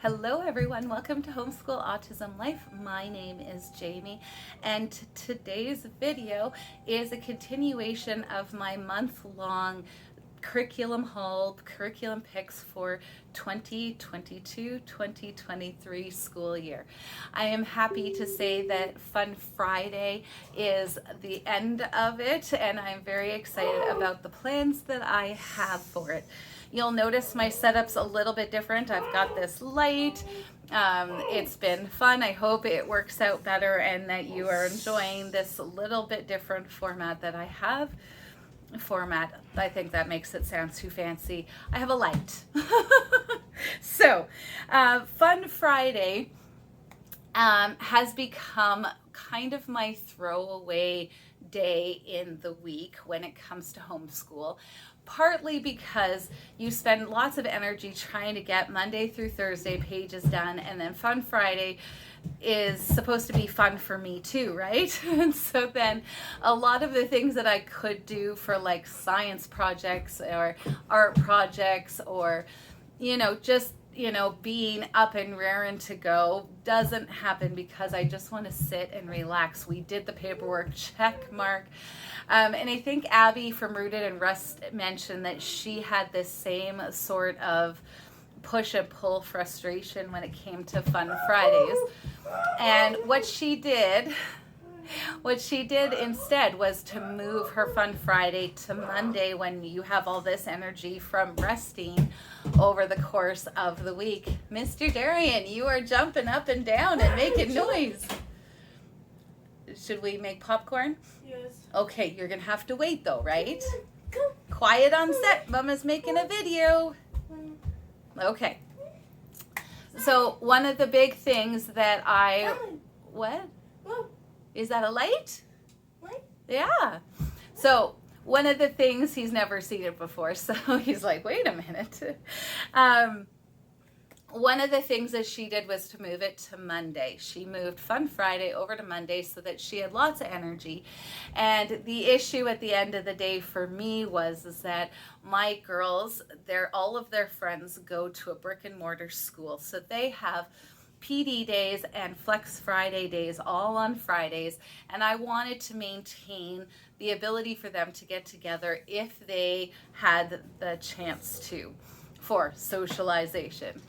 Hello everyone, welcome to Homeschool Autism Life. My name is Jamie and today's video is a continuation of my month-long curriculum haul, curriculum picks for 2022-2023 school year. I am happy to say that Fun Friday is the end of it and I'm very excited about the plans that I have for it. You'll notice my setup's a little bit different. I've got this light. It's been fun. I hope it works out better and that you are enjoying this little bit different format that I have. I think that makes it sound too fancy. I have a light. So, Fun Friday has become kind of my throwaway day in the week when it comes to homeschool. Partly because you spend lots of energy trying to get Monday through Thursday pages done, and then Fun Friday is supposed to be fun for me too, right? And so then a lot of the things that I could do for like science projects or art projects or, just being up and raring to go doesn't happen because I just want to sit and relax. We did the paperwork, check mark. And I think Abby from Rooted and Rust mentioned that she had this same sort of push and pull frustration when it came to Fun Fridays. And what she did instead was to move her Fun Friday to Monday when you have all this energy from resting over the course of the week. Mr. Darian, you are jumping up and down and making noise. Should we make popcorn? Yes. Okay, you're going to have to wait though, right? Quiet on set. Mama's making a video. Okay. So one of the big things that what? Is that a light? What? Yeah. So one of the things, he's never seen it before, so he's like, wait a minute. One of the things that she did was to move it to Monday. She moved Fun Friday over to Monday so that she had lots of energy. And the issue at the end of the day for me was that my girls, all of their friends go to a brick and mortar school. So they have PD days and Flex Friday days all on Fridays, and I wanted to maintain the ability for them to get together if they had the chance to for socialization.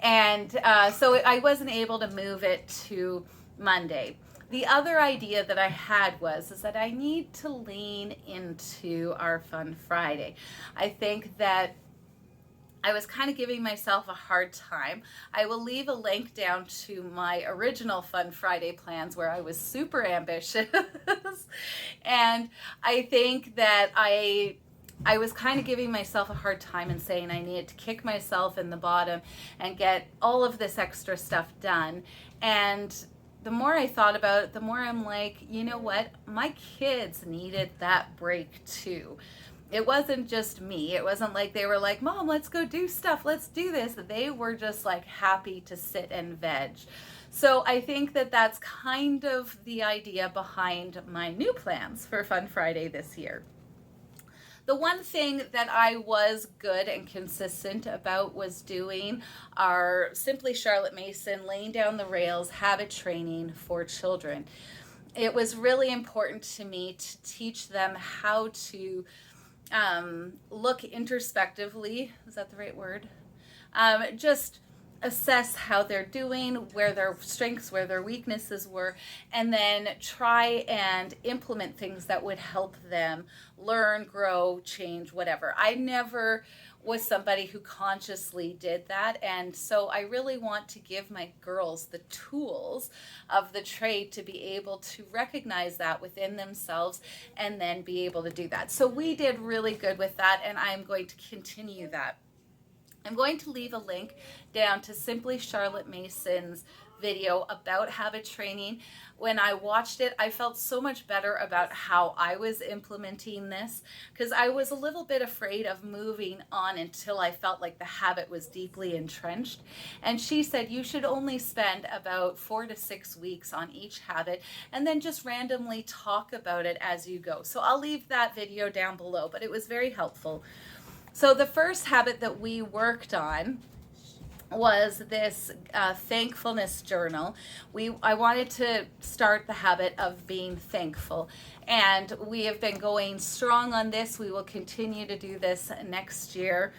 And so I wasn't able to move it to Monday. The other idea that I had was that I need to lean into our Fun Friday. I think that I was kind of giving myself a hard time. I will leave a link down to my original Fun Friday plans where I was super ambitious. And I think that I was kind of giving myself a hard time and saying I needed to kick myself in the bottom and get all of this extra stuff done. And the more I thought about it, the more I'm like, you know what? My kids needed that break too. It wasn't just me. It wasn't like they were like, Mom, let's go do stuff. Let's do this. They were just like happy to sit and veg. So I think that that's kind of the idea behind my new plans for Fun Friday this year. The one thing that I was good and consistent about was doing our Simply Charlotte Mason laying down the rails habit training for children. It was really important to me to teach them how to look introspectively, is that the right word? Just assess how they're doing, where their strengths, where their weaknesses were, and then try and implement things that would help them learn, grow, change, whatever. I never was somebody who consciously did that, and so I really want to give my girls the tools of the trade to be able to recognize that within themselves and then be able to do that. So we did really good with that, and I'm going to continue that. I'm going to leave a link down to Simply Charlotte Mason's video about habit training. When I watched it, I felt so much better about how I was implementing this because I was a little bit afraid of moving on until I felt like the habit was deeply entrenched. And she said you should only spend about 4 to 6 weeks on each habit and then just randomly talk about it as you go. So I'll leave that video down below, but it was very helpful. So the first habit that we worked on was this thankfulness journal. I wanted to start the habit of being thankful, and we have been going strong on this. We will continue to do this next year.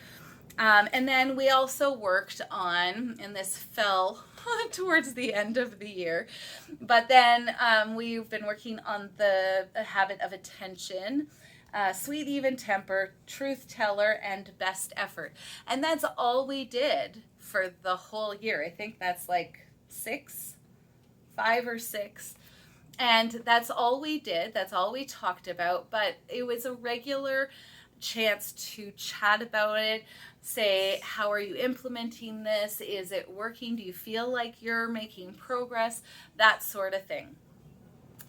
And then we also worked on, and this fell towards the end of the year, but then we've been working on the habit of attention, sweet even temper, truth teller, and best effort. And that's all we did for the whole year. I think that's like 5 or 6. And that's all we did. That's all we talked about. But it was a regular chance to chat about it, say, how are you implementing this? Is it working? Do you feel like you're making progress? That sort of thing.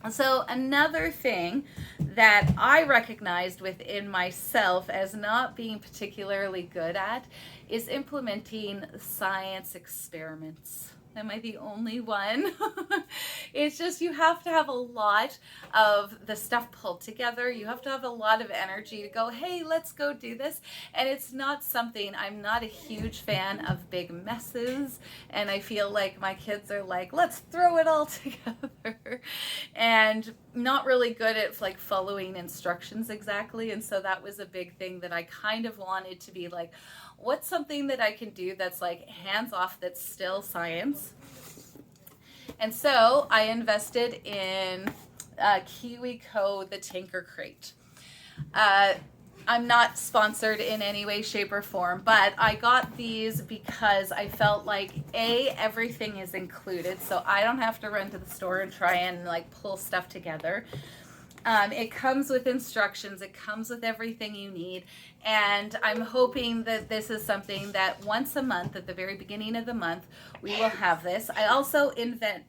So another thing that I recognized within myself as not being particularly good at is implementing science experiments. Am I the only one? It's just you have to have a lot of the stuff pulled together. You have to have a lot of energy to go, hey, let's go do this. And it's not something, I'm not a huge fan of big messes. And I feel like my kids are like, let's throw it all together. And not really good at like following instructions exactly. And so that was a big thing that I kind of wanted to be like, what's something that I can do that's like hands off, that's still science? And so I invested in KiwiCo, the Tinker Crate. I'm not sponsored in any way, shape, or form, but I got these because I felt like everything is included, so I don't have to run to the store and try and like pull stuff together. It comes with instructions, it comes with everything you need, and I'm hoping that this is something that once a month, at the very beginning of the month, we will have this. I also invested,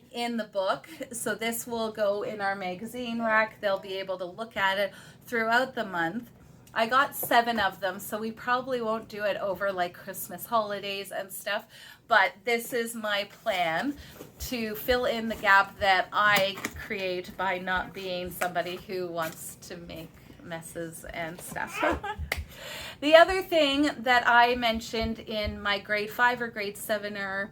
in the book, so this will go in our magazine rack. They'll be able to look at it throughout the month. I got 7 of them, so we probably won't do it over like Christmas holidays and stuff, but this is my plan to fill in the gap that I create by not being somebody who wants to make messes and stuff. The other thing that I mentioned in my grade 5 or grade 7er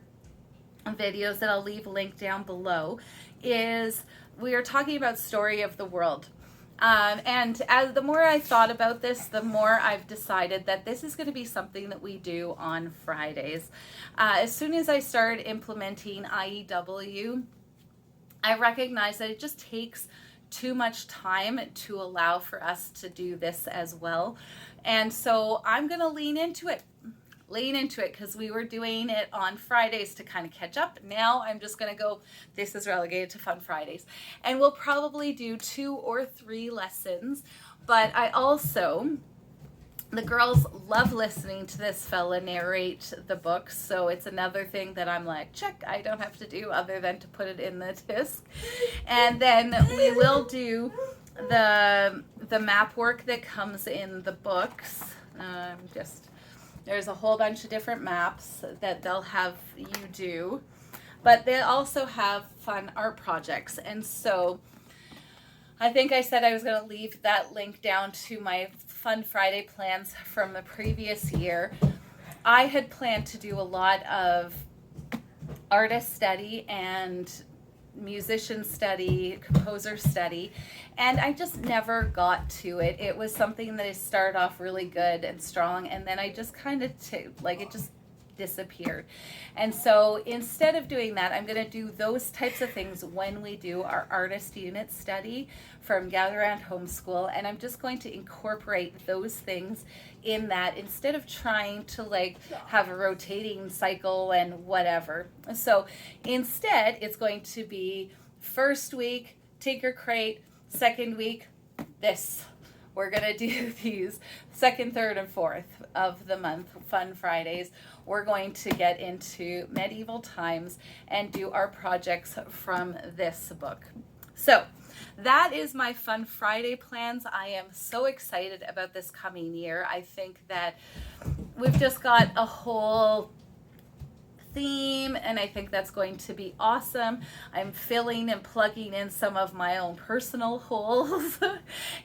videos that I'll leave a link down below is we are talking about story of the world. And as the more I thought about this, the more I've decided that this is going to be something that we do on Fridays. As soon as I started implementing IEW, I recognized that it just takes too much time to allow for us to do this as well. And so I'm going to lean into it because we were doing it on Fridays to kind of catch up. Now I'm just going to go, this is relegated to Fun Fridays. And we'll probably do 2 or 3 lessons. But I also, the girls love listening to this fella narrate the books. So it's another thing that I'm like, check, I don't have to do other than to put it in the disc. And then we will do the map work that comes in the books. There's a whole bunch of different maps that they'll have you do, but they also have fun art projects. And so I think I said I was going to leave that link down to my Fun Friday plans from the previous year. I had planned to do a lot of artist study and musician study, composer study, and I just never got to it. It was something that I started off really good and strong, and then I just kind of it just disappeared. And so instead of doing that, I'm going to do those types of things when we do our artist unit study from Gather Around Homeschool, and I'm just going to incorporate those things in that instead of trying to like have a rotating cycle and whatever. So instead, it's going to be first week, Tinker Crate, second week, this. We're going to do these second, third, and fourth of the month, Fun Fridays. We're going to get into medieval times and do our projects from this book. So that is my Fun Friday plans. I am so excited about this coming year. I think that we've just got a whole theme, and I think that's going to be awesome. I'm filling and plugging in some of my own personal holes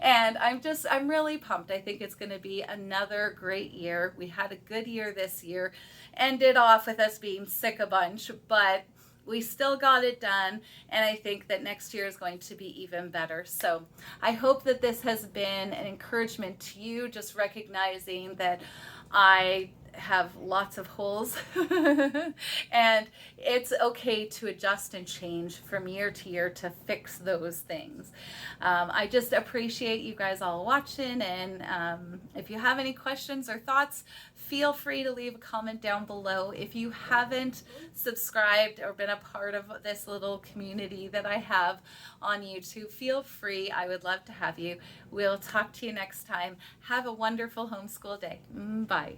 and I'm really pumped. I think it's going to be another great year. We had a good year this year, ended off with us being sick a bunch, but we still got it done, and I think that next year is going to be even better. So I hope that this has been an encouragement to you, just recognizing that I have lots of holes and it's okay to adjust and change from year to year to fix those things. I just appreciate you guys all watching, and if you have any questions or thoughts, feel free to leave a comment down below. If you haven't subscribed or been a part of this little community that I have on YouTube, feel free. I would love to have you. We'll talk to you next time. Have a wonderful homeschool day. Bye.